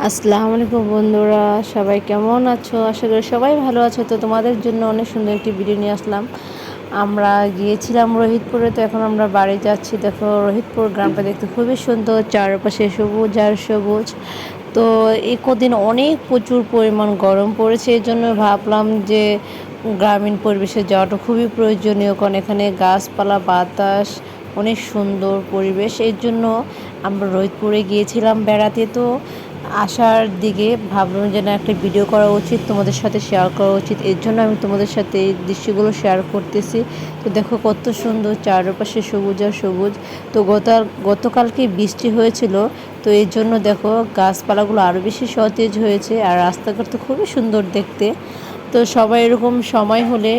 আসসালামু আলাইকুম বন্ধুরা, সবাই কেমন আছো? আশা করি সবাই ভালো আছো। তো তোমাদের জন্য অনেক সুন্দর একটি ভিডিও নিয়ে আসলাম। আমরা গিয়েছিলাম রোহিতপুরে, তো এখন আমরা বাড়ি যাচ্ছি। দেখো রোহিতপুর গ্রামটা দেখতে খুবই সুন্দর, চারপাশে সবুজ আর সবুজ। তো এই কদিন অনেক প্রচুর পরিমাণ গরম পড়েছে, এই জন্য ভাবলাম যে গ্রামীণ পরিবেশে যাওয়াটা খুবই প্রয়োজনীয়, কারণ এখানে গাছপালা বাতাস অনেক সুন্দর পরিবেশ। এর জন্য আমরা রোহিতপুরে গিয়েছিলাম বেড়াতে। তো আসার দিকে ভাবলাম যে না, একটা ভিডিও করা উচিত, তোমাদের সাথে শেয়ার করা উচিত। এর জন্য আমি তোমাদের সাথে এই দৃশ্যগুলো শেয়ার করতেছি। তো দেখো কত সুন্দর, চারপাশে সবুজ আর সবুজ। তো গতকালকে বৃষ্টি হয়েছিল, তো এর জন্য দেখো গাছপালাগুলো আরও বেশি সতেজ হয়েছে, আর রাস্তাঘাট তো খুবই সুন্দর দেখতে। তো সবাই এরকম সময় হলে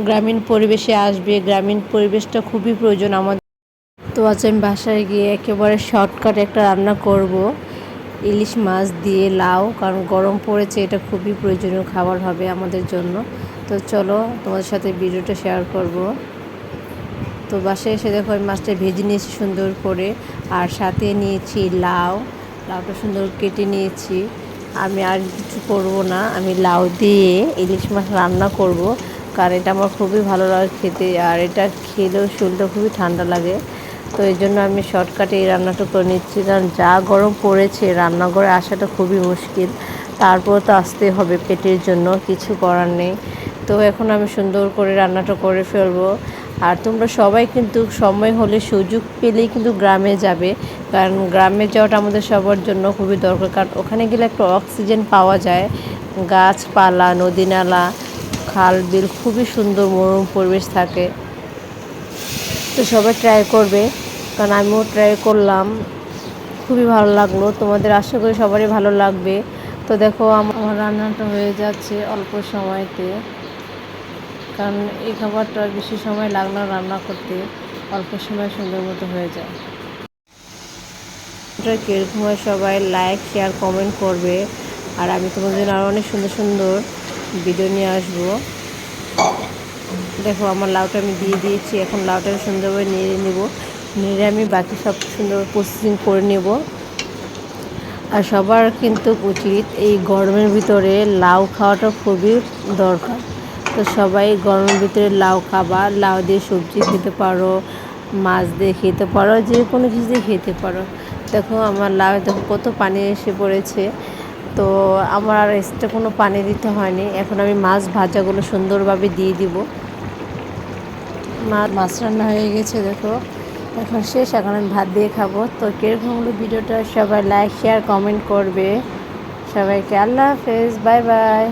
গ্রামীণ পরিবেশে আসবে, গ্রামীণ পরিবেশটা খুবই প্রয়োজন আমাদের। তো আজ আমি বাসায় গিয়ে একেবারে শর্টকাট একটা রান্না করব, ইলিশ মাছ দিয়ে লাউ, কারণ গরম পড়েছে, এটা খুবই প্রয়োজনীয় খাবার হবে আমাদের জন্য। তো চলো তোমাদের সাথে ভিডিওটা শেয়ার করব। তো বাসায় এসে দেখো আমি মাছটা ভেজে নিয়েছি সুন্দর করে, আর সাথে নিয়েছি লাউটা সুন্দর কেটে নিয়েছি। আমি আর কিছু করব না, আমি লাউ দিয়ে ইলিশ মাছ রান্না করব, কারণ এটা আমার খুবই ভালো লাগে খেতে, আর এটা খেলেও শরীরটা খুবই ঠান্ডা লাগে। তো এই জন্য আমি শর্টকাটে এই রান্নাটা করে নিচ্ছি, কারণ যা গরম পড়েছে রান্নাঘরে আসাটা খুবই মুশকিল। তারপর তো আসতে হবে পেটের জন্য, কিছু করার নেই। তো এখন আমি সুন্দর করে রান্নাটা করে ফেলবো। আর তোমরা সবাই কিন্তু সময় হলে সুযোগ পেলেই কিন্তু গ্রামে যাবে, কারণ গ্রামে যাওয়াটা আমাদের সবার জন্য খুবই দরকার, কারণ ওখানে গেলে একটা অক্সিজেন পাওয়া যায়, গাছপালা, নদী নালা, খাল বিল, খুবই সুন্দর মনোরম পরিবেশ থাকে। তো সবাই ট্রাই করবে, কারণ আমিও ট্রাই করলাম, খুবই ভালো লাগলো। তোমাদের আশা করি সবারই ভালো লাগবে। তো দেখো আমার রান্নাটা হয়ে যাচ্ছে অল্প সময়তে, কারণ এই খাবারটা বেশি সময় লাগে না রান্না করতে, অল্প সময় সুন্দর মতো হয়ে যায়। এটা কীরকম হয় সবাই লাইক শেয়ার কমেন্ট করবে, আর আমি তোমাদের জন্য আরও অনেক সুন্দর সুন্দর ভিডিও নিয়ে আসবো। দেখো আমার লাউটা আমি দিয়ে দিয়েছি, এখন লাউটা সুন্দরভাবে নেড়ে নেব, নেড়ে আমি বাকি সব সুন্দর প্রসেসিং করে নেব। আর সবার কিন্তু উচিত এই গরমের ভিতরে লাউ খাওয়াটা খুবই দরকার। তো সবাই গরমের ভিতরে লাউ খাবা, লাউ দিয়ে সবজি খেতে পারো, মাছ দিয়ে খেতে পারো, যে কোনো কিছু দিয়ে খেতে পারো। দেখো আমার লাউ দেখো কত পানি এসে পড়েছে। তো আমার আর এক্সট্রা কোনো পানি দিতে হয়নি। এখন আমি মাছ ভাজাগুলো সুন্দরভাবে দিয়ে দিব। মাছ রান্না হয়ে গেছে দেখো, এখন শেষ, এখন আমি ভাত দিয়ে খাবো। তো কীরকম হলো ভিডিওটা, সবাই লাইক শেয়ার কমেন্ট করবে। সবাইকে আল্লাহ হাফেজ, বাই বাই।